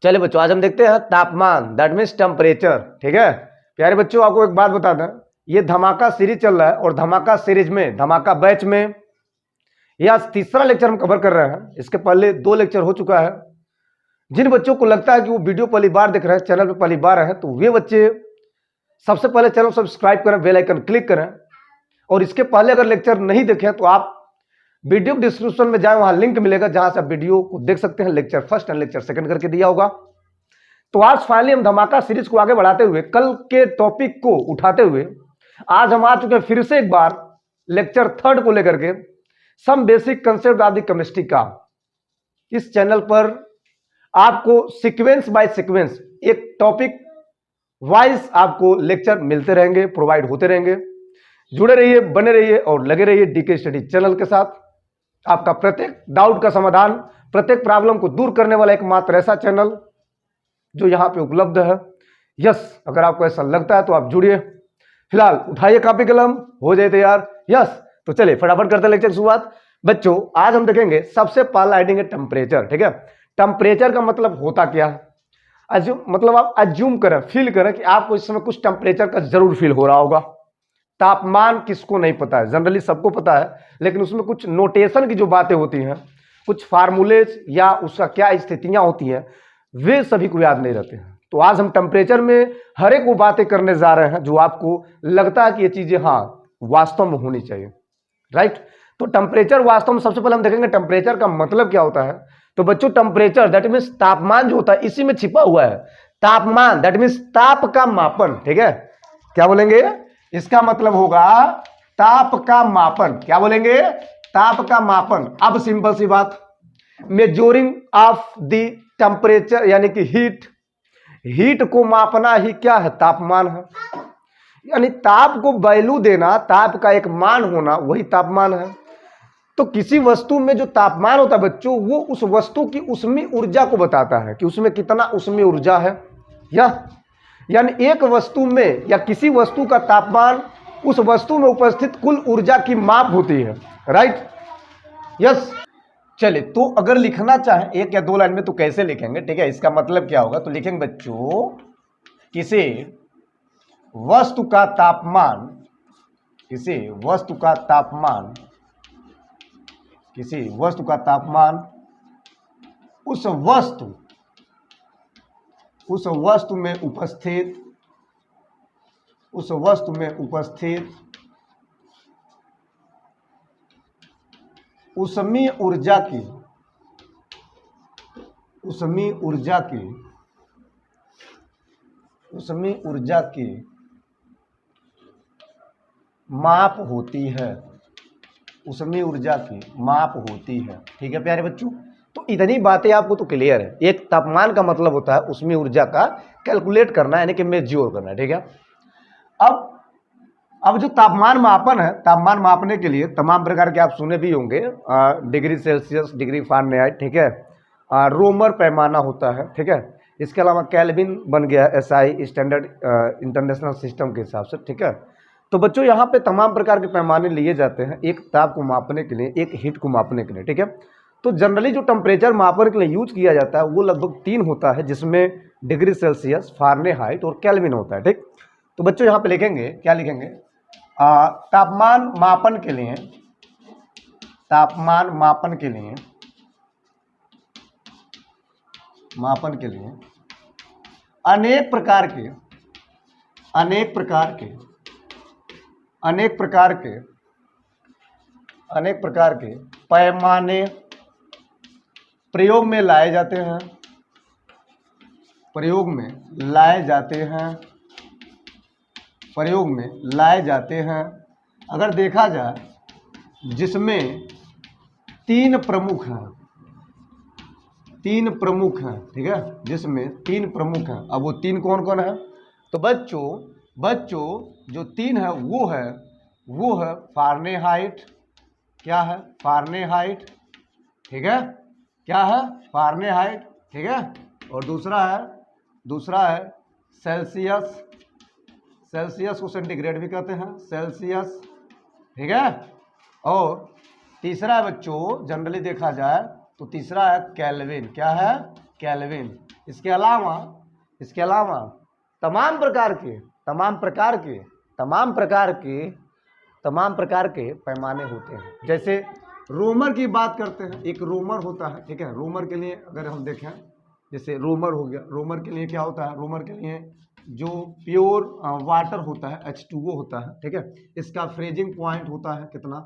चलिए बच्चों, आज हम देखते हैं तापमान, दैट मीन्स टेम्परेचर। ठीक है प्यारे बच्चों, आपको एक बात बता दें, ये धमाका सीरीज चल रहा है और धमाका सीरीज में, धमाका बैच में यह आज तीसरा लेक्चर हम कवर कर रहे हैं। इसके पहले 2 लेक्चर हो चुका है। जिन बच्चों को लगता है कि वो वीडियो पहली बार देख रहे हैं, चैनल पे पहली बार है, तो वे बच्चे सबसे पहले चैनल सब्सक्राइब करें, बेल आइकन क्लिक करें। और इसके पहले अगर लेक्चर नहीं देखे तो आप वीडियो डिस्क्रिप्शन में जाए, वहां लिंक मिलेगा जहां से आप वीडियो को देख सकते हैं। Lecture first and lecture second करके दिया होगा। तो आज फाइनली हम धमाका सीरीज को आगे बढ़ाते हुए, कल के टॉपिक को उठाते हुए आज हम आ चुके हैं फिर से एक बार लेक्चर थर्ड को लेकर के, some basic concept of the chemistry का। इस चैनल पर आपको सीक्वेंस बाय सीक्वेंस एक टॉपिक वाइज आपको लेक्चर मिलते रहेंगे, प्रोवाइड होते रहेंगे। जुड़े रहिए, बने रहिए और लगे रहिए डीके स्टडी चैनल के साथ। आपका प्रत्येक डाउट का समाधान, प्रत्येक प्रॉब्लम को दूर करने वाला एकमात्र ऐसा चैनल जो यहां पे उपलब्ध है। यस, अगर आपको ऐसा लगता है तो आप जुड़िए। फिलहाल उठाइए कॉपी कलम, हो जाए तैयार। यस, तो चलिए फटाफट करते हैं लेक्चर की शुरुआत। बच्चों, आज हम देखेंगे सबसे पहला हेडिंग है टेम्परेचर। ठीक है, टेम्परेचर का मतलब होता क्या है? मतलब आप अज्यूम करें, फील करें कि आपको इस समय कुछ टेम्परेचर का जरूर फील हो रहा होगा। तापमान किसको नहीं पता है? जनरली सबको पता है, लेकिन उसमें कुछ नोटेशन की जो बातें होती हैं, कुछ फार्मूलेज या उसका क्या स्थितियां होती हैं, वे सभी को याद नहीं रहते हैं। तो आज हम टेम्परेचर में हर एक वो बातें करने जा रहे हैं जो आपको लगता है कि ये चीजें हाँ वास्तव में होनी चाहिए। राइट, तो टेम्परेचर वास्तव में सबसे पहले हम देखेंगे टेम्परेचर का मतलब क्या होता है। तो बच्चों, टेम्परेचर दैट मीन्स तापमान जो होता है, इसी में छिपा हुआ है। तापमान दैट मीन्स ताप का मापन। ठीक है, क्या बोलेंगे? इसका मतलब होगा ताप का मापन। क्या बोलेंगे? ताप का मापन। अब सिंपल सी बात, मेजरिंग ऑफ द टेम्परेचर यानी कि हीट को मापना ही क्या है? तापमान है। यानी ताप को वैल्यू देना, ताप का एक मान होना, वही तापमान है। तो किसी वस्तु में जो तापमान होता है बच्चों, वो उस वस्तु की ऊष्मीय ऊर्जा को बताता है कि उसमें कितना ऊष्मीय ऊर्जा है। यानी एक वस्तु में या किसी वस्तु का तापमान उस वस्तु में उपस्थित कुल ऊर्जा की माप होती है। Right, yes. चलिए, तो अगर लिखना चाहें 1 या 2 लाइन में तो कैसे लिखेंगे? ठीक है, इसका मतलब क्या होगा? तो लिखेंगे बच्चों, किसी वस्तु का तापमान, किसी वस्तु का तापमान, किसी वस्तु का तापमान उस वस्तु में उपस्थित, उस वस्तु में उपस्थित ऊष्मीय ऊर्जा की, ऊष्मीय ऊर्जा की, ऊष्मीय ऊर्जा की माप होती है। ऊष्मीय ऊर्जा की माप होती है। ठीक है प्यारे बच्चों, तो इतनी बातें आपको तो क्लियर है। एक तापमान का मतलब होता है ऊष्मीय ऊर्जा का कैलकुलेट करना, यानी कि मेजर करना। ठीक है, अब जो तापमान मापन है, तापमान मापने के लिए तमाम प्रकार के आप सुने भी होंगे, डिग्री सेल्सियस, डिग्री फारेनहाइट, ठीक है, रोमर पैमाना होता है। ठीक है, इसके अलावा केल्विन बन गया SI स्टैंडर्ड इंटरनेशनल सिस्टम के हिसाब से। ठीक है, तो बच्चों यहाँ पे तमाम प्रकार के पैमाने लिए जाते हैं एक ताप को मापने के लिए, एक हीट को मापने के लिए। ठीक है, तो जनरली जो टेम्परेचर मापन के लिए यूज किया जाता है वो लगभग 3 होता है, जिसमें डिग्री सेल्सियस, फारेनहाइट और केल्विन होता है। ठीक, तो बच्चों यहाँ पे लिखेंगे, क्या लिखेंगे? तापमान मापन के लिए, तापमान मापन के लिए, मापन के लिए अनेक प्रकार के, अनेक प्रकार के, अनेक प्रकार के, अनेक प्रकार के पैमाने प्रयोग में लाए जाते हैं, प्रयोग में लाए जाते हैं, प्रयोग में लाए जाते हैं। अगर देखा जाए जिसमें 3 प्रमुख हैं, 3 प्रमुख हैं। ठीक है, जिसमें 3 प्रमुख हैं। अब वो 3 कौन कौन है? तो बच्चों जो 3 है वो है फारेनहाइट। क्या है? फारेनहाइट। ठीक है, क्या है? फारेनहाइट। ठीक है, और दूसरा है सेल्सियस। सेल्सियस को सेंटीग्रेड भी कहते हैं, सेल्सियस। ठीक है, और तीसरा है बच्चों, जनरली देखा जाए तो तीसरा है केल्विन। क्या है? केल्विन। इसके अलावा तमाम प्रकार के पैमाने होते हैं। जैसे रोमर की बात करते हैं, एक रोमर होता है, ठीक है। रोमर के लिए अगर हम देखें, जैसे रोमर हो गया, रोमर के लिए क्या होता है, रोमर के लिए जो प्योर वाटर होता है H2O होता है, ठीक है। इसका फ्रीजिंग पॉइंट होता है कितना,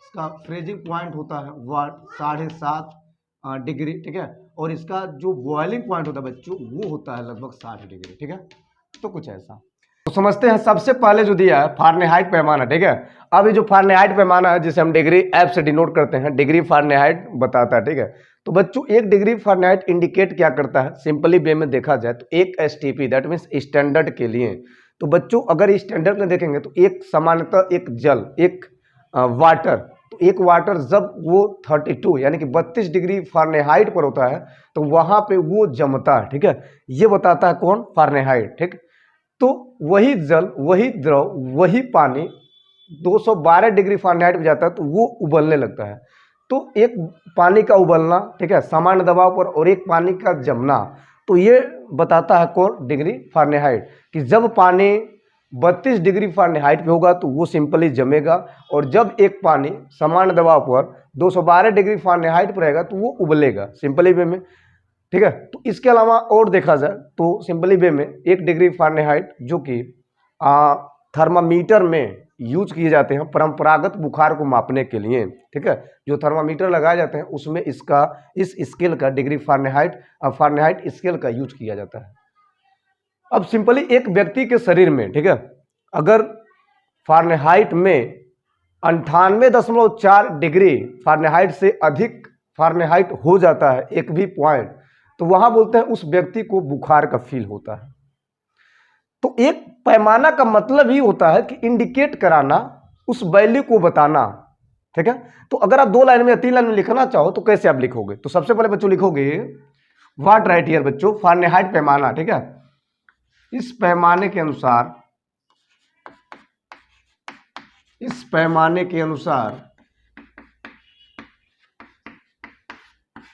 इसका फ्रीजिंग पॉइंट होता है 7.5 डिग्री, ठीक है। और इसका जो बॉइलिंग पॉइंट होता है बच्चों वो होता है लगभग 60 डिग्री, ठीक है। तो कुछ ऐसा तो समझते हैं। सबसे पहले जो दिया है फारेनहाइट पैमाना, ठीक है। अब ये जो फारेनहाइट पैमाना है जिसे हम डिग्री एफ से डिनोट करते हैं, डिग्री फारेनहाइट बताता है, ठीक है। तो बच्चों 1 डिग्री फारेनहाइट इंडिकेट क्या करता है, सिंपली वे में देखा जाए तो 1 STP दैट मीन्स स्टैंडर्ड के लिए। तो बच्चों अगर स्टैंडर्ड में देखेंगे तो एक सामान्यतः एक जल, एक वाटर, तो एक वाटर जब वो 32 यानी कि 32 डिग्री फारेनहाइट पर होता है तो वहां पे वो जमता है, ठीक है। ये बताता है कौन, फारेनहाइट, ठीक। तो वही जल, वही द्रव, वही पानी 212 डिग्री फारेनहाइट पे जाता है तो वो उबलने लगता है। तो एक पानी का उबलना, ठीक है, सामान्य दबाव पर, और एक पानी का जमना, तो ये बताता है कौन, डिग्री फारेनहाइट, कि जब पानी 32 डिग्री फारेनहाइट पे होगा तो वो सिंपली जमेगा, और जब एक पानी सामान्य दबाव पर 212 डिग्री फारेनहाइट पर रहेगा तो वो उबलेगा, सिंपली वे में, ठीक है। तो इसके अलावा और देखा जाए तो सिंपली वे में 1 डिग्री फारेनहाइट जो कि थर्मामीटर में यूज किए जाते हैं परंपरागत बुखार को मापने के लिए, ठीक है। जो थर्मामीटर लगाए जाते हैं उसमें इसका, इस स्केल का, डिग्री फारेनहाइट स्केल का यूज किया जाता है। अब सिंपली एक व्यक्ति के शरीर में, ठीक है, अगर फारेनहाइट में 98.4 डिग्री फारेनहाइट से अधिक फारेनहाइट हो जाता है एक भी पॉइंट, तो वहां बोलते हैं उस व्यक्ति को बुखार का फील होता है। तो एक पैमाना का मतलब ही होता है कि इंडिकेट कराना, उस वैल्यू को बताना, ठीक है। तो अगर आप 2 लाइन में या 3 लाइन में लिखना चाहो तो कैसे आप लिखोगे, तो सबसे पहले बच्चों लिखोगे व्हाट राइट हियर बच्चों, फारेनहाइट पैमाना, ठीक है। इस पैमाने के अनुसार, इस पैमाने के अनुसार,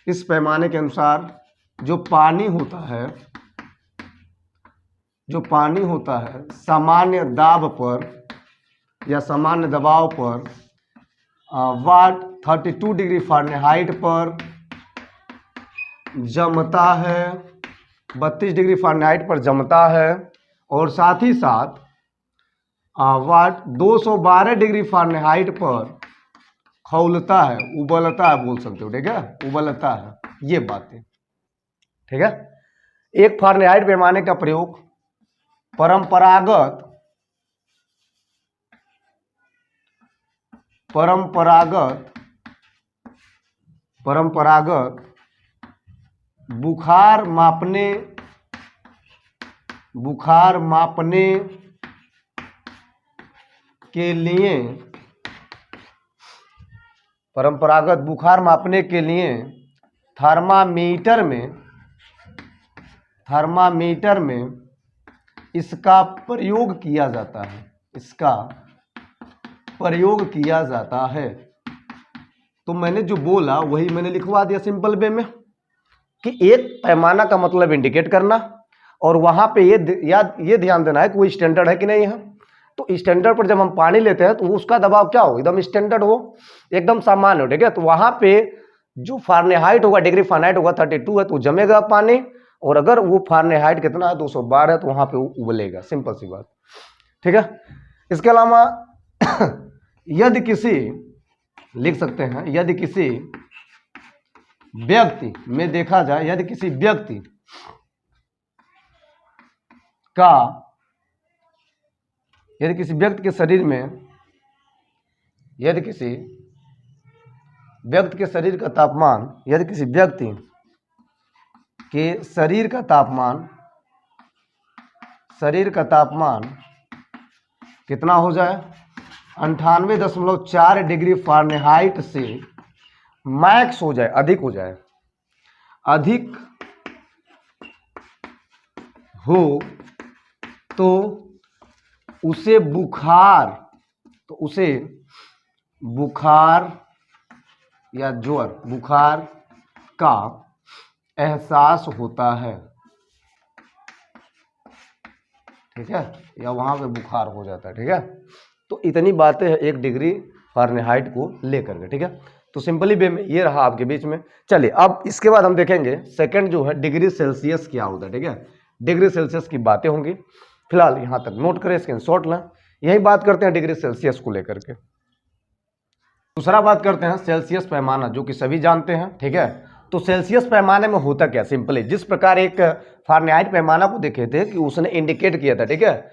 इस पैमाने के अनुसार जो पानी होता है, जो पानी होता है सामान्य दाब पर या सामान्य दबाव पर 32 डिग्री फारेनहाइट पर जमता है, 32 डिग्री फारेनहाइट पर जमता है, और साथ ही साथ 212 डिग्री फारेनहाइट पर खौलता है, उबलता है बोल सकते हो, ठीक है, उबलता है, ये बातें, ठीक है। एक फारेनहाइट पैमाने का प्रयोग परंपरागत बुखार मापने के लिए, परंपरागत बुखार मापने के लिए थर्मामीटर में इसका प्रयोग किया जाता है, इसका प्रयोग किया जाता है। तो मैंने जो बोला वही मैंने लिखवा दिया सिंपल वे में, कि एक पैमाना का मतलब इंडिकेट करना, और वहां पे ये ध्यान देना है कि वो स्टैंडर्ड है कि नहीं है। तो स्टैंडर्ड पर जब हम पानी लेते हैं तो उसका दबाव क्या हो, एकदम स्टैंडर्ड हो, एकदम सामान्य हो, ठीक है। तो वहां पे जो फारेनहाइट होगा, डिग्री फारेनहाइट होगा 32 है तो जमेगा पानी, और अगर वो फारेनहाइट कितना है 212 है तो वहां पे उबलेगा, सिंपल सी बात, ठीक है। इसके अलावा यदि किसी, लिख सकते हैं, यदि किसी व्यक्ति में देखा जाए, यदि किसी व्यक्ति के शरीर में, यदि किसी व्यक्ति के शरीर का तापमान, यदि किसी व्यक्ति के शरीर का तापमान कितना हो जाए, 98.4 डिग्री फारेनहाइट से मैक्स हो जाए, अधिक हो जाए, अधिक हो तो उसे बुखार या ज्वर, बुखार का एहसास होता है, ठीक है, या वहाँ पे बुखार हो जाता है, ठीक है। तो इतनी बातें हैं 1 डिग्री फ़ारेनहाइट को लेकर के, ठीक है। तो सिंपली वे में ये रहा आपके बीच में। चलिए अब इसके बाद हम देखेंगे सेकंड जो है डिग्री सेल्सियस क्या होता है, ठीक है। डिग्री सेल्सियस की बातें होंगी, फिलहाल यहाँ तक नोट करें, स्क्रीनशॉट लें। यही बात करते हैं डिग्री सेल्सियस को लेकर के। दूसरा बात करते हैं सेल्सियस पैमाना, जो कि सभी जानते हैं, ठीक है। तो सेल्सियस पैमाने में होता क्या, सिंपली जिस प्रकार एक फ़ारेनहाइट पैमाना को देखे थे कि उसने इंडिकेट किया था, ठीक है,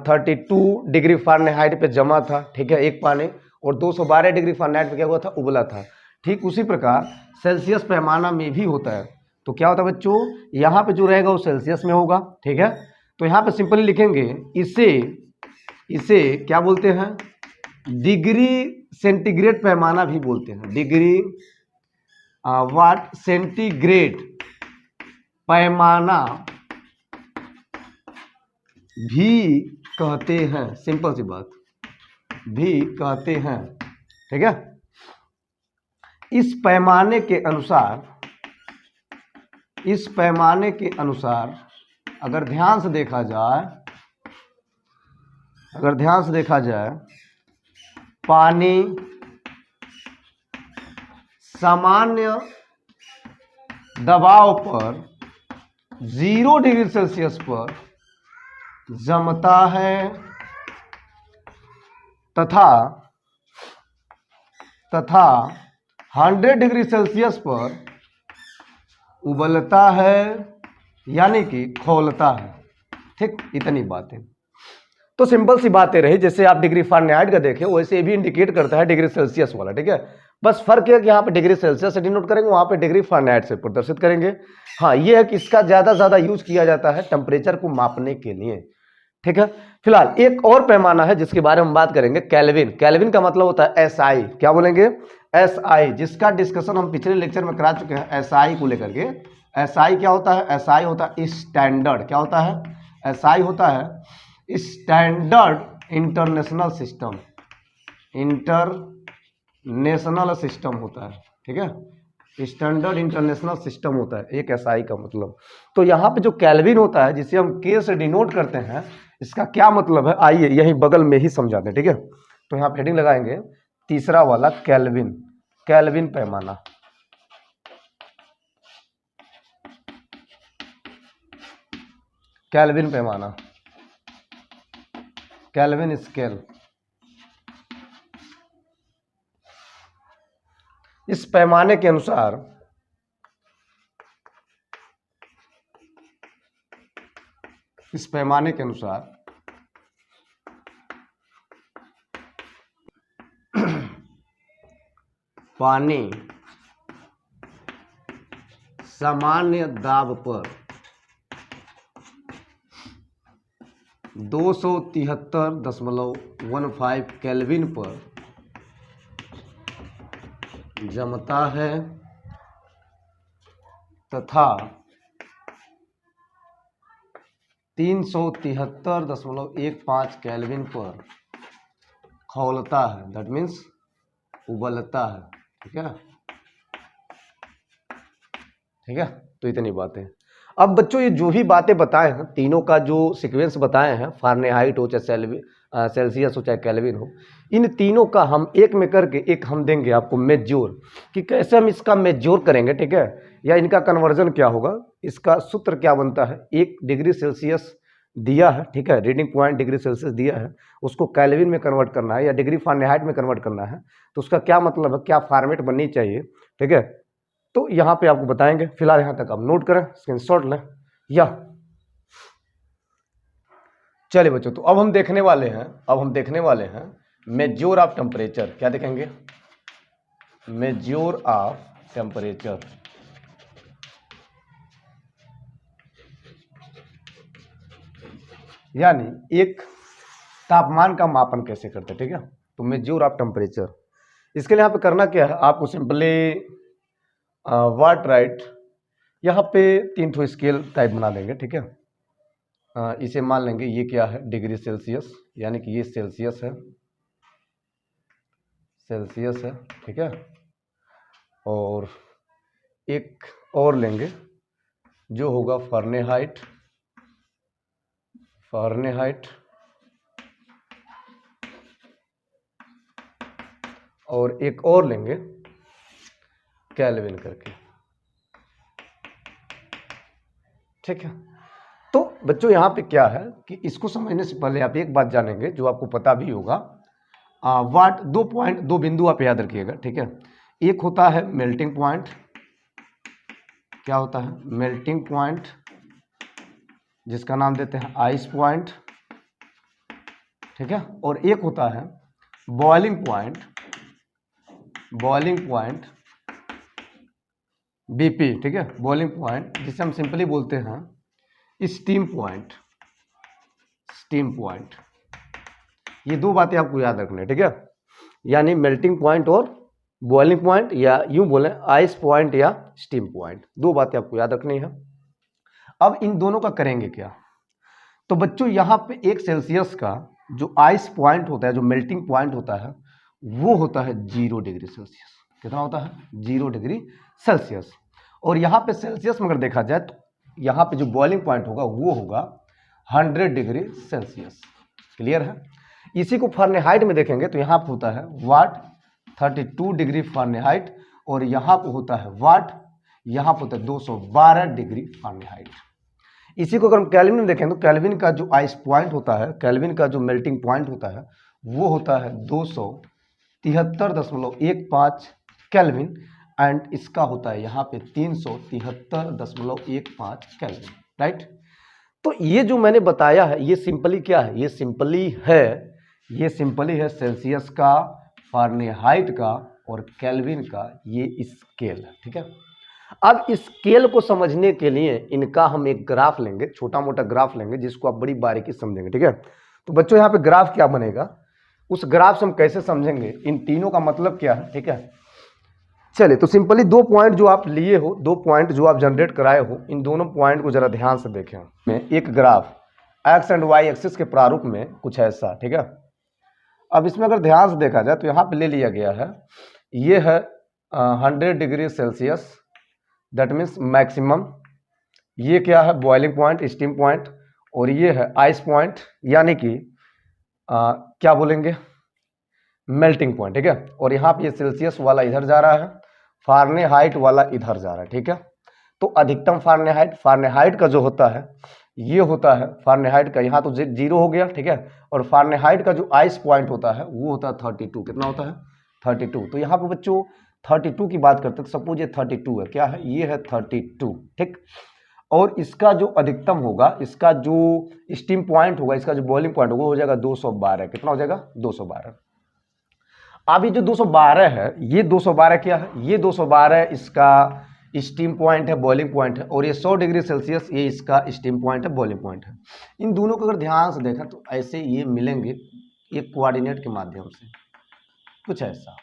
32 डिग्री फ़ारेनहाइट पे जमा था, ठीक है, एक पानी, और 212 डिग्री फ़ारेनहाइट पे क्या हुआ था, उबला था। ठीक उसी प्रकार सेल्सियस पैमाना में भी होता है। तो क्या होता है बच्चों, यहाँ पे जो रहेगा वो सेल्सियस में होगा, ठीक है। तो यहाँ पे सिंपली लिखेंगे इसे क्या बोलते हैं, डिग्री सेंटीग्रेड पैमाना भी बोलते हैं, डिग्री वाट सेंटीग्रेड पैमाना भी कहते हैं, सिंपल सी बात, भी कहते हैं, ठीक है। इस पैमाने के अनुसार अगर ध्यान से देखा जाए, पानी सामान्य दबाव पर 0 डिग्री सेल्सियस पर जमता है तथा 100 डिग्री सेल्सियस पर उबलता है, यानी कि खौलता है। ठीक, इतनी बातें। तो सिंपल सी बातें रही, जैसे आप डिग्री फ़ारेनहाइट का देखें वैसे भी इंडिकेट करता है डिग्री सेल्सियस वाला, ठीक है। बस फर्क है कि यहाँ पे डिग्री सेल्सियस से डिनोट करेंगे, वहाँ पे डिग्री फ़ारेनहाइट से प्रदर्शित करेंगे। हाँ, ये है कि इसका ज़्यादा यूज किया जाता है टेम्परेचर को मापने के लिए, ठीक है। फिलहाल एक और पैमाना है जिसके बारे में बात करेंगे, केल्विन। केल्विन का मतलब होता है SI, क्या बोलेंगे, SI, जिसका डिस्कशन हम पिछले लेक्चर में करा चुके हैं SI को लेकर के। SI क्या होता है, SI होता है स्टैंडर्ड, क्या होता है, SI होता है स्टैंडर्ड इंटरनेशनल सिस्टम होता है, ठीक है, स्टैंडर्ड इंटरनेशनल सिस्टम होता है एक SI का मतलब। तो यहाँ पे जो केल्विन होता है जिसे हम K से डिनोट करते हैं, इसका क्या मतलब है, आइए यही बगल में ही समझाते हैं, ठीक है। तो यहाँ हेडिंग लगाएंगे तीसरा वाला, केल्विन, केल्विन पैमाना। केल्विन पैमाना, केल्विन स्केल। इस पैमाने के अनुसार पानी सामान्य दाब पर 273.15 केल्विन पर जमता है तथा 373.15 केल्विन पर खौलता है, दैट मीन्स उबलता है, ठीक है, ठीक है। तो इतनी बातें। अब बच्चों ये जो भी बातें बताए हैं, तीनों का जो सीक्वेंस बताए हैं, फ़ारेनहाइट हो चाहे सेल्सियस हो चाहे केल्विन हो, इन तीनों का हम एक में करके एक हम देंगे आपको मेजोर, कि कैसे हम इसका मेजोर करेंगे, ठीक है, या इनका कन्वर्जन क्या होगा, इसका सूत्र क्या बनता है। 1 डिग्री सेल्सियस दिया है, ठीक है, रीडिंग पॉइंट डिग्री सेल्सियस दिया है, उसको केल्विन में कन्वर्ट करना है या डिग्री फ़ारेनहाइट में कन्वर्ट करना है, तो उसका क्या मतलब है, क्या फॉर्मेट बननी चाहिए, ठीक है। तो यहाँ पे आपको बताएंगे, फिलहाल यहाँ तक आप नोट करें, स्क्रीनशॉट लें। या चलिए बच्चों, तो अब हम देखने वाले हैं मेजर ऑफ टेम्परेचर। क्या देखेंगे, मेजर ऑफ टेम्परेचर, यानी एक तापमान का मापन कैसे करते हैं, ठीक है। तो मेजर ऑफ टेम्परेचर, इसके लिए यहाँ पे करना क्या है, आपको सिंपली व्हाट राइट, यहाँ पे 3 ठो स्केल टाइप बना देंगे, ठीक है। इसे मान लेंगे ये क्या है, डिग्री सेल्सियस, यानी कि ये सेल्सियस है, ठीक है। और एक और लेंगे जो होगा फ़ारेनहाइट, फ़ारेनहाइट और एक और लेंगे केल्विन करके, ठीक है। तो बच्चों यहाँ पे क्या है कि इसको समझने से पहले आप एक बात जानेंगे जो आपको पता भी होगा। वाट दो बिंदु आप याद रखिएगा, ठीक है। एक होता है मेल्टिंग पॉइंट, क्या होता है मेल्टिंग पॉइंट, जिसका नाम देते हैं आइस पॉइंट, ठीक है। और एक होता है बॉइलिंग पॉइंट, बीपी, ठीक है, बॉइलिंग पॉइंट, जिसे हम सिंपली बोलते हैं स्टीम पॉइंट। ये दो बातें आपको याद रखनी है, ठीक है। यानी मेल्टिंग पॉइंट और बॉइलिंग पॉइंट, या यूं बोलें आइस पॉइंट या स्टीम पॉइंट, दो बातें आपको याद रखनी है। अब इन दोनों का करेंगे क्या? तो बच्चों यहाँ पे 1 सेल्सियस का जो आइस पॉइंट होता है, जो मेल्टिंग पॉइंट होता है, वो होता है 0 डिग्री सेल्सियस। कितना होता है? 0 डिग्री सेल्सियस। और यहाँ पे सेल्सियस में अगर देखा जाए तो यहाँ पे जो बॉइलिंग पॉइंट होगा वो होगा 100 डिग्री सेल्सियस। क्लियर है? इसी को फ़ारेनहाइट में देखेंगे तो यहाँ पे होता है वाट 32 डिग्री फ़ारेनहाइट, और यहाँ पे होता है वाट, यहाँ पे होता है 212 डिग्री फ़ारेनहाइट। इसी को अगर हम केल्विन में देखें तो केल्विन का जो आइस पॉइंट होता है, केल्विन का जो मेल्टिंग पॉइंट होता है, वो होता है 273.15 केल्विन, एंड इसका होता है यहाँ पे 373.15 केल्विन, राइट। तो ये जो मैंने बताया है ये सिंपली क्या है? ये सिंपली है सेल्सियस का, फ़ारेनहाइट का और केल्विन का ये स्केल है, ठीक है। अब इस स्केल को समझने के लिए इनका हम एक ग्राफ लेंगे, छोटा मोटा ग्राफ लेंगे, जिसको आप बड़ी बारीकी समझेंगे, ठीक है। तो बच्चों यहाँ पे ग्राफ क्या बनेगा, उस ग्राफ से हम कैसे समझेंगे, इन तीनों का मतलब क्या है, ठीक है। चलिए, तो सिंपली 2 पॉइंट जो आप लिए हो, 2 पॉइंट जो आप जनरेट कराए हो, इन दोनों पॉइंट को जरा ध्यान से देखें। में एक graph X and Y axis के प्रारूप में कुछ ऐसा, ठीक है। अब इसमें अगर ध्यान से देखा जाए तो यहाँ पे ले लिया गया है, ये है 100 degree Celsius, that means maximum. ये क्या है? बॉइलिंग पॉइंट, स्टीम पॉइंट, और ये है आइस पॉइंट, यानी कि क्या बोलेंगे, मेल्टिंग पॉइंट, ठीक है। और यहाँ पे ये सेल्सियस वाला इधर जा रहा है, फ़ारेनहाइट वाला इधर जा रहा है, ठीक है। तो अधिकतम फ़ारेनहाइट का जो होता है ये होता है फ़ारेनहाइट का, यहाँ तो 0 हो गया, ठीक है। और फ़ारेनहाइट का जो आइस पॉइंट होता है वो होता है 32। कितना होता है? 32। तो यहाँ पे बच्चों 32 की बात करते हैं, तो सपोज ये 32 है, क्या है? ये है 32, ठीक। और इसका जो अधिकतम होगा, इसका जो स्टीम पॉइंट होगा, इसका जो बॉइलिंग पॉइंट होगा, वो हो जाएगा 212। कितना हो जाएगा? 212। अब ये जो 212 है, ये 212 क्या है? ये 212 इसका स्टीम पॉइंट है, बॉइलिंग पॉइंट है, और ये 100 डिग्री सेल्सियस ये इसका स्टीम पॉइंट है, बॉइलिंग पॉइंट है। इन दोनों को अगर ध्यान से देखा तो ऐसे ये मिलेंगे एक कोऑर्डिनेट के माध्यम से, कुछ ऐसा।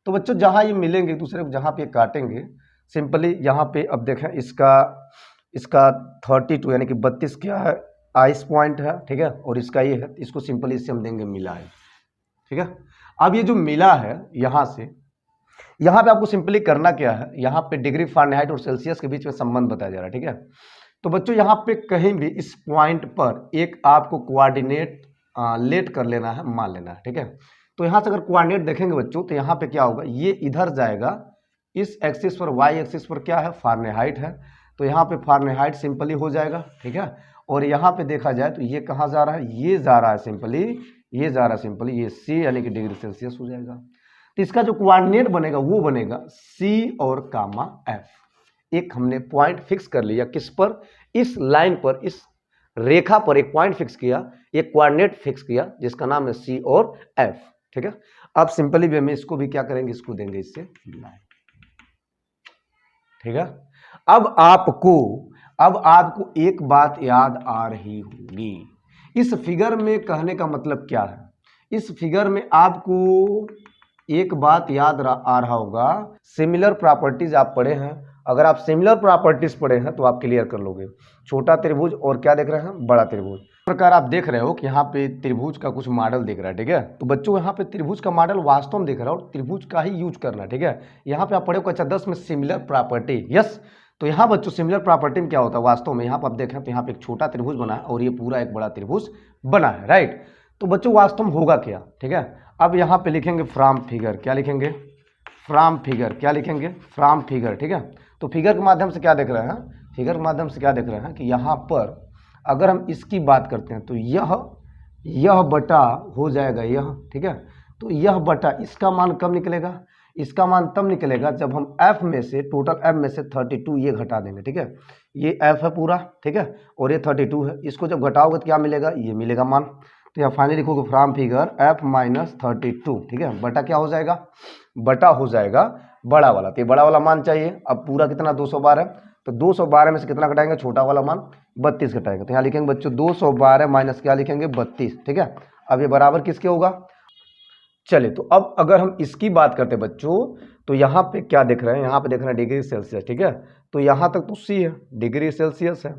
तो बच्चों जहां ये मिलेंगे एक दूसरे को, जहां पे काटेंगे, सिंपली यहाँ पे अब देखें इसका 32 यानी कि 32 क्या है? आइस पॉइंट है, ठीक है। और इसका ये है, इसको सिंपली इससे हम देंगे मिला है, ठीक है। अब ये जो मिला है यहाँ से, यहाँ पे आपको सिंपली करना क्या है, यहाँ पे डिग्री फ़ारेनहाइट और सेल्सियस के बीच में संबंध बताया जा रहा है, ठीक है। तो बच्चों यहाँ पे कहीं भी इस पॉइंट पर एक आपको कोऑर्डिनेट लेट कर लेना है, मान लेना है, ठीक है। तो यहाँ से अगर कोऑर्डिनेट देखेंगे बच्चों तो यहाँ पे क्या होगा, ये इधर जाएगा, इस एक्सिस पर, वाई एक्सिस पर क्या है? फ़ारेनहाइट है। तो यहाँ पे फ़ारेनहाइट सिंपली हो जाएगा, ठीक है। और यहाँ पे देखा जाए तो ये कहाँ जा रहा है? ये जा रहा है सिंपली, ये जा रहा है सिंपली, ये सी यानी कि डिग्री सेल्सियस हो जाएगा। तो इसका जो कोऑर्डिनेट बनेगा वो बनेगा सी और कामा एफ। एक हमने पॉइंट फिक्स कर लिया, किस पर? इस लाइन पर, इस रेखा पर एक पॉइंट फिक्स किया, एक कोऑर्डिनेट फिक्स किया, जिसका नाम है सी और एफ, ठीक है। अब सिंपली वे में इसको भी क्या करेंगे, इसको देंगे इससे लाइन, ठीक है। अब आपको एक बात याद आ रही होगी, इस फिगर में कहने का मतलब क्या है? इस फिगर में आपको एक बात याद आ रहा होगा, सिमिलर प्रॉपर्टीज आप पढ़े हैं। अगर आप सिमिलर प्रॉपर्टीज पढ़े हैं तो आप क्लियर कर लोगे। छोटा त्रिभुज और क्या देख रहे हैं? बड़ा त्रिभुज। इस प्रकार आप देख रहे हो कि यहाँ पे त्रिभुज का कुछ मॉडल दिख रहा है, ठीक है। तो बच्चों यहाँ पे त्रिभुज का मॉडल वास्तव में दिख रहा है और त्रिभुज का ही यूज करना है, ठीक है। यहाँ पे आप पढ़े हो कक्षा 10 में सिमिलर प्रॉपर्टी, यस। तो यहाँ बच्चों सिमिलर प्रॉपर्टी में क्या होता है वास्तव में, यहाँ पर आप देखें तो यहाँ पे एक छोटा त्रिभुज बना है और ये पूरा एक बड़ा त्रिभुज बना है, राइट। तो बच्चों वास्तव में होगा क्या, ठीक है। अब यहाँ पे लिखेंगे फ्रॉम फिगर, क्या लिखेंगे, फ्रॉम फिगर, क्या लिखेंगे, फ्रॉम फिगर, ठीक है। तो फिगर के माध्यम से क्या देख रहे हैं, फिगर के माध्यम से क्या देख रहे हैं कि यहाँ पर अगर हम इसकी बात करते हैं तो यह बटा हो जाएगा यह, ठीक है। तो यह बटा इसका मान कब निकलेगा, इसका मान तब निकलेगा जब हम f में से, टोटल f में से 32 ये घटा देंगे, ठीक है। ये f है पूरा, ठीक है, और ये 32 है, इसको जब घटाओगे तो क्या मिलेगा, ये मिलेगा मान। तो यहाँ फाइनली लिखोगे फ्रॉम फिगर f माइनस 32, ठीक है, बटा क्या हो जाएगा, बटा हो जाएगा बड़ा वाला। तो ये बड़ा वाला मान चाहिए। अब पूरा कितना 212, तो 212 में से कितना घटाएंगे, छोटा वाला मान 32 घटाएंगे। तो यहाँ लिखेंगे बच्चों 212 माइनस क्या लिखेंगे 32, ठीक है। अब ये बराबर किसके होगा, चलिए तो अब अगर हम इसकी बात करते हैं बच्चों तो यहाँ पे क्या देख रहे हैं, यहाँ पे देख रहे हैं डिग्री सेल्सियस, ठीक है। तो यहाँ तक तो C है, डिग्री सेल्सियस है।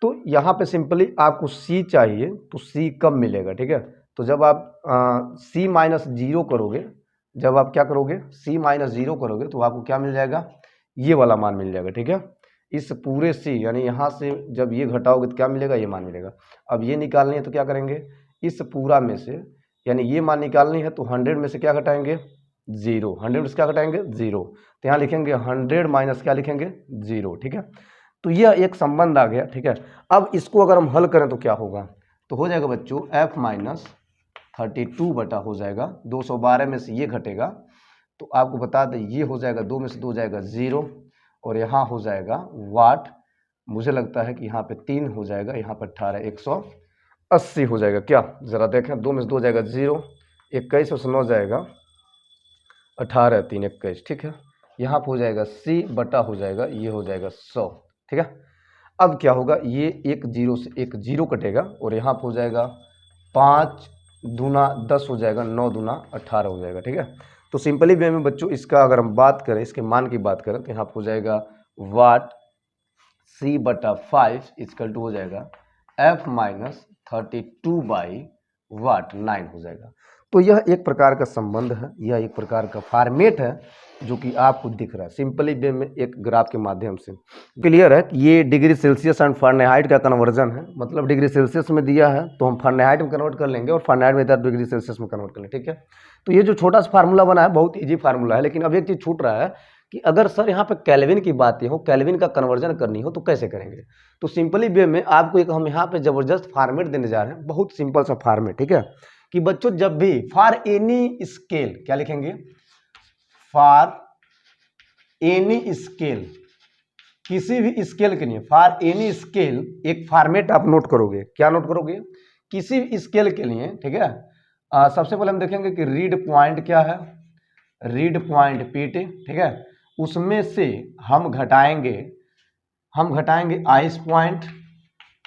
तो यहाँ पे सिंपली आपको C चाहिए, तो C कब मिलेगा, ठीक है। तो जब आप C माइनस 0 करोगे, जब आप क्या करोगे C माइनस 0 करोगे तो आपको क्या मिल जाएगा, ये वाला मान मिल जाएगा, ठीक है। इस पूरे C यानी यहाँ से जब ये घटाओगे तो क्या मिलेगा, ये मान मिलेगा। अब ये निकालनी है तो क्या करेंगे, इस पूरा में से यानी ये मान निकालनी है तो 100 में से क्या घटाएंगे 0, 100 में से क्या घटाएंगे 0। तो यहाँ लिखेंगे 100 माइनस क्या लिखेंगे 0, ठीक है। तो यह एक संबंध आ गया, ठीक है। अब इसको अगर हम हल करें तो क्या होगा, तो हो जाएगा बच्चों f माइनस 32 बटा हो जाएगा 212 में से ये घटेगा तो आपको बता दें ये हो जाएगा 2 में से 2 जाएगा 0 और यहाँ हो जाएगा वाट, मुझे लगता है कि यहाँ पे 3 हो जाएगा, यहाँ पर 18 180 हो जाएगा। क्या जरा देखें, 2 में से 2 जाएगा 0, 21 और 9 जाएगा 18 3 21, ठीक है। यहाँ पर हो जाएगा C बटा हो जाएगा ये हो जाएगा 100, ठीक है। अब क्या होगा, ये एक 0 से एक 0 कटेगा और यहाँ पर हो जाएगा 5 दूना 10 हो जाएगा, 9 दूना 18 हो जाएगा, ठीक है। तो सिंपली वे में बच्चों इसका अगर हम बात करें, इसके मान की बात करें तो यहाँ पर हो जाएगा वाट C बटा 5 इक्वल टू हो जाएगा f माइनस 32 बाई वाट 9 हो जाएगा। तो यह एक प्रकार का संबंध है, यह एक प्रकार का फॉर्मेट है जो कि आपको दिख रहा है सिंपली वे में एक ग्राफ के माध्यम से। क्लियर है कि ये डिग्री सेल्सियस एंड फारेनहाइट का कन्वर्जन है, मतलब डिग्री सेल्सियस में दिया है तो हम फारेनहाइट में कन्वर्ट कर लेंगे और फारेनहाइट में इधर डिग्री सेल्सियस में कन्वर्ट कर लेंगे, ठीक है। तो ये जो छोटा सा फार्मूला बना है बहुत ईजी फार्मूला है, लेकिन अब एक चीज़ छूट रहा है कि अगर सर यहाँ पे केल्विन की बातें हो, केल्विन का कन्वर्जन करनी हो तो कैसे करेंगे। तो सिंपली वे में आपको एक हम यहाँ पे जबरदस्त फार्मेट देने जा रहे हैं, बहुत सिंपल सा फार्मेट, ठीक है। कि बच्चों जब भी फॉर एनी स्केल क्या लिखेंगे, फॉर एनी स्केल, किसी भी स्केल के लिए फॉर एनी स्केल एक फॉर्मेट आप नोट करोगे। क्या नोट करोगे, किसी भी स्केल के लिए, ठीक है। सबसे पहले हम देखेंगे कि रीड पॉइंट क्या है, रीड पॉइंट पीटी, ठीक है। उसमें से हम घटाएंगे आइस पॉइंट,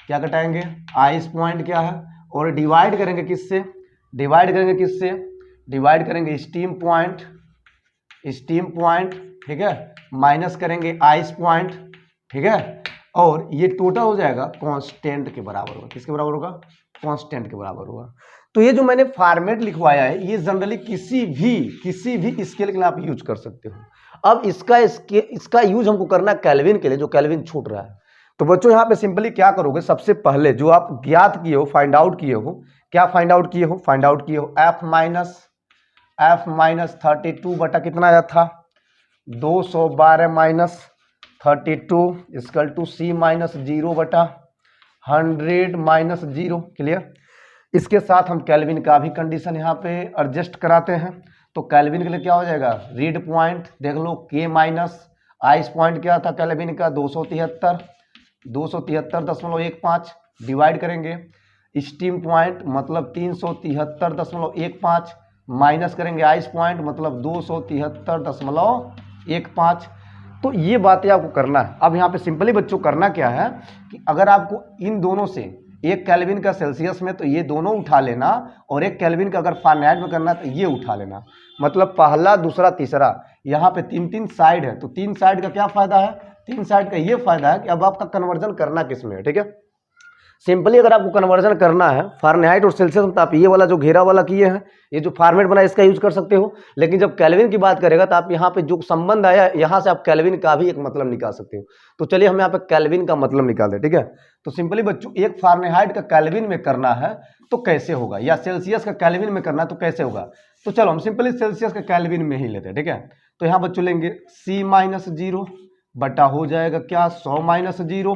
क्या घटाएंगे आइस पॉइंट क्या है, और डिवाइड करेंगे किससे, डिवाइड करेंगे स्टीम पॉइंट, ठीक है, माइनस करेंगे आइस पॉइंट, ठीक है। और ये टोटल हो जाएगा कांस्टेंट के बराबर होगा, किसके बराबर होगा, कांस्टेंट के बराबर होगा। तो ये जो मैंने फॉर्मेट लिखवाया है ये जनरली किसी भी स्केल के लिए आप यूज कर सकते हो। अब इसका यूज हमको करना केल्विन के लिए, जो केल्विन छूट रहा है। तो बच्चों यहाँ पे सिंपली क्या करोगे, सबसे पहले जो आप ज्ञात किए हो, फाइंड आउट किए हो, क्या फाइंड आउट किए हो f माइनस 32 बटा कितना आया था 212 minus 32 equal to C minus 0 बटा 100 माइनस 0। क्लियर। इसके साथ हम केल्विन का भी कंडीशन यहाँ पे एडजस्ट कराते हैं। तो केल्विन के लिए क्या हो जाएगा, रीड पॉइंट देख लो K माइनस आइस पॉइंट क्या था केल्विन का 273.15 डिवाइड करेंगे स्टीम पॉइंट मतलब 373.15 माइनस करेंगे आइस पॉइंट मतलब 273.15। तो ये बातें आपको करना है। अब यहाँ पे सिंपली बच्चों करना क्या है कि अगर आपको इन दोनों से एक केल्विन का सेल्सियस में तो ये दोनों उठा लेना, और एक केल्विन का अगर फारेनहाइट में करना तो ये उठा लेना, मतलब पहला दूसरा तीसरा। यहाँ पे 3 साइड है तो 3 साइड का क्या फायदा है, 3 साइड का ये फायदा है कि अब आपका कन्वर्जन करना किस में है, ठीक है। सिंपली अगर आपको कन्वर्जन करना है फारेनहाइट और सेल्सियस में, तो आप ये वाला जो घेरा वाला किए हैं, ये जो फॉर्मेट बना है इसका यूज कर सकते हो। लेकिन जब केल्विन की बात करेगा तो आप यहाँ पे जो संबंध आया यहाँ से आप केल्विन का भी एक मतलब निकाल सकते हो। तो चलिए हम यहाँ पे केल्विन का मतलब निकालते हैं, ठीक है। तो सिंपली बच्चों एक फारेनहाइट का केल्विन में करना है तो कैसे होगा, या सेल्सियस का केल्विन में करना है तो कैसे होगा। तो चलो हम सिंपली सेल्सियस का केल्विन में ही लेते हैं, ठीक है। तो यहाँ बच्चों लेंगे C-0 बटा हो जाएगा क्या 100-0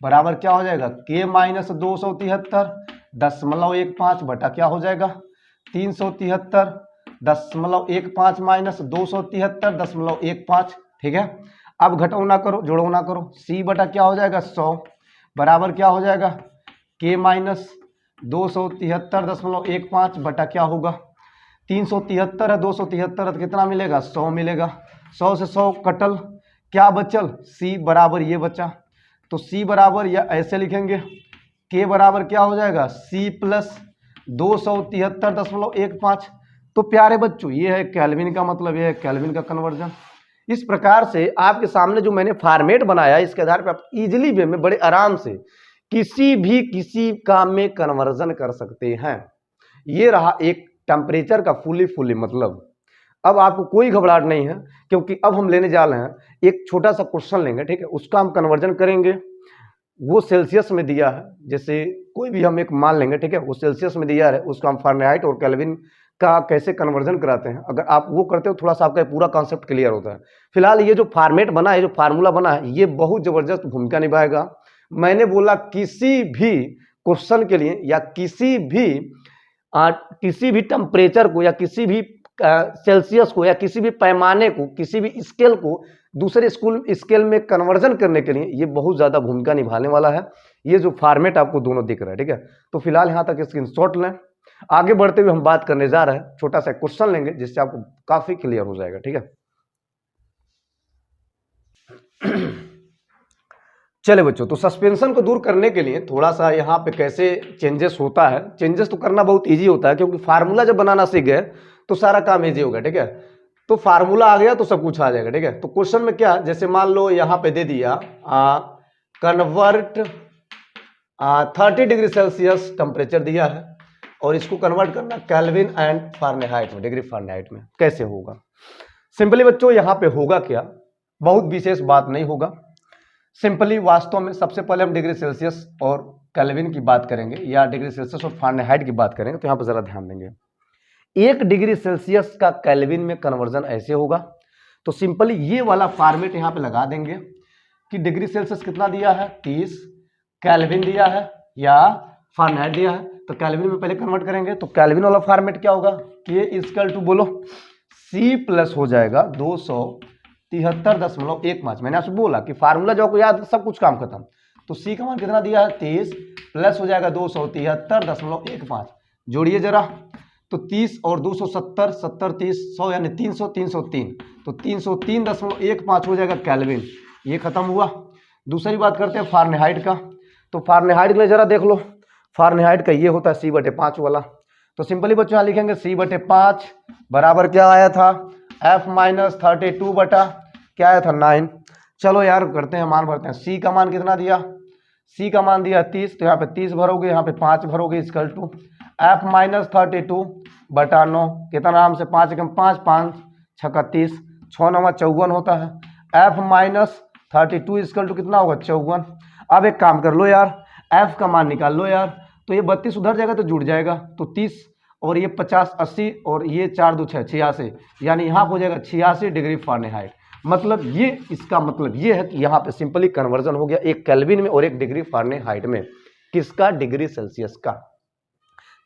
बराबर क्या हो जाएगा K-273.15 बटा क्या हो जाएगा 373.15 माइनस 273.15, ठीक है। अब घटाओ ना करो, जोड़ो ना करो, C बटा क्या हो जाएगा 100 बराबर क्या हो जाएगा K-273.15 बटा क्या होगा 373 है, 273 है तो कितना मिलेगा 100 मिलेगा। 100 से 100 कटल, क्या बचल C बराबर ये बचा। तो C बराबर या ऐसे लिखेंगे K बराबर क्या हो जाएगा C प्लस 273.15। तो प्यारे बच्चों ये है केल्विन का मतलब, ये है केल्विन का कन्वर्जन। इस प्रकार से आपके सामने जो मैंने फॉर्मेट बनाया इसके आधार पर आप इजीली वे में बड़े आराम से किसी काम में कन्वर्जन कर सकते हैं। ये रहा एक टेम्परेचर का फुली मतलब। अब आपको कोई घबराहट नहीं है, क्योंकि अब हम लेने जा रहे हैं एक छोटा सा क्वेश्चन लेंगे, ठीक है। उसका हम कन्वर्जन करेंगे, वो सेल्सियस में दिया है, जैसे कोई भी हम एक मान लेंगे, ठीक है, वो सेल्सियस में दिया है, उसका हम फारेनहाइट और केल्विन का कैसे कन्वर्जन कराते हैं। अगर आप वो करते हो थोड़ा सा आपका पूरा कॉन्सेप्ट क्लियर होता है। फिलहाल ये जो फॉर्मेट बना है, जो फार्मूला बना है, ये बहुत जबरदस्त भूमिका निभाएगा। मैंने बोला किसी भी क्वेश्चन के लिए या किसी भी टेम्परेचर को या किसी भी सेल्सियस को या किसी भी पैमाने को, किसी भी स्केल को दूसरे स्केल में कन्वर्जन करने के लिए ये बहुत ज्यादा भूमिका निभाने वाला है। ये जो फॉर्मेट आपको दोनों दिख रहा है, ठीक है। तो फिलहाल यहां तक स्क्रीनशॉट लें। आगे बढ़ते हुए हम बात करने जा रहे हैं, छोटा सा क्वेश्चन लेंगे जिससे आपको काफी क्लियर हो जाएगा, ठीक है। चले बच्चों, तो सस्पेंशन को दूर करने के लिए थोड़ा सा यहाँ पे कैसे चेंजेस होता है। चेंजेस तो करना बहुत इजी होता है, क्योंकि फार्मूला जब बनाना सीख गए तो सारा काम इजी होगा, ठीक है। तो फार्मूला आ गया तो सब कुछ आ जाएगा, ठीक है। तो क्वेश्चन में क्या, जैसे मान लो यहाँ पे दे दिया कन्वर्ट 30 डिग्री सेल्सियस टेम्परेचर दिया है और इसको कन्वर्ट करना केल्विन एंड फारेनहाइट में, डिग्री फारेनहाइट में, कैसे होगा। सिंपली बच्चों यहाँ पे होगा क्या, बहुत विशेष बात नहीं होगा। सिंपली वास्तव में सबसे पहले हम डिग्री सेल्सियस और केल्विन की बात करेंगे या डिग्री सेल्सियस और फारेनहाइट की बात करेंगे। तो यहाँ पर जरा ध्यान देंगे, 1 डिग्री सेल्सियस का केल्विन में कन्वर्जन ऐसे होगा। तो सिंपली ये वाला फॉर्मेट यहाँ पे लगा देंगे कि डिग्री सेल्सियस कितना दिया है 30, केल्विन दिया है या फारेनहाइट दिया है, तो केल्विन में पहले कन्वर्ट करेंगे। तो केल्विन वाला फॉर्मेट क्या होगा, K इक्वल टू बोलो C प्लस हो जाएगा 273.15। मैंने आपसे बोला कि फार्मूला जो आपको याद, सब कुछ काम खत्म। तो C का मान कितना दिया है 30 प्लस हो जाएगा 273.15, जोड़िए जरा। तो 30 और 270, 70 30 100 यानी 300, 303, तो 303.15 हो जाएगा केल्विन। ये खत्म हुआ। दूसरी बात करते हैं फारेनहाइट का। तो फारेनहाइट में जरा देख लो, फारेनहाइट का ये होता है C/5 वाला। तो सिंपली बच्चों यहाँ लिखेंगे C/5 बराबर क्या आया था F-32 बटा क्या आया था 9। चलो यार करते हैं, मान भरते हैं। C का मान कितना दिया, C का मान दिया 30, तो यहाँ पे 30 भरोगे, यहाँ पे 5 भरोगे, इक्वल टू F-32 बटा 9, कितना नाम से 5 एकम 5, 5 छक्का 30, 6 9 54 होता है। F-32 इक्वल टू कितना होगा 54। अब एक काम कर लो यार, F का मान निकाल लो यार। तो ये 32 उधर जाएगा तो जुड़ जाएगा, तो 30 और ये 50 80 और ये 4 2 6 86, यानी यहाँ हो जाएगा 86 डिग्री फारेनहाइट। मतलब ये, इसका मतलब ये है कि यहाँ पे सिंपली कन्वर्जन हो गया, एक केल्विन में और एक डिग्री फारेनहाइट में। किसका, डिग्री सेल्सियस का।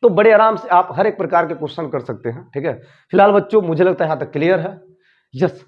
तो बड़े आराम से आप हर एक प्रकार के क्वेश्चन कर सकते हैं, ठीक है। फिलहाल बच्चों मुझे लगता है यहाँ तक क्लियर है। यस।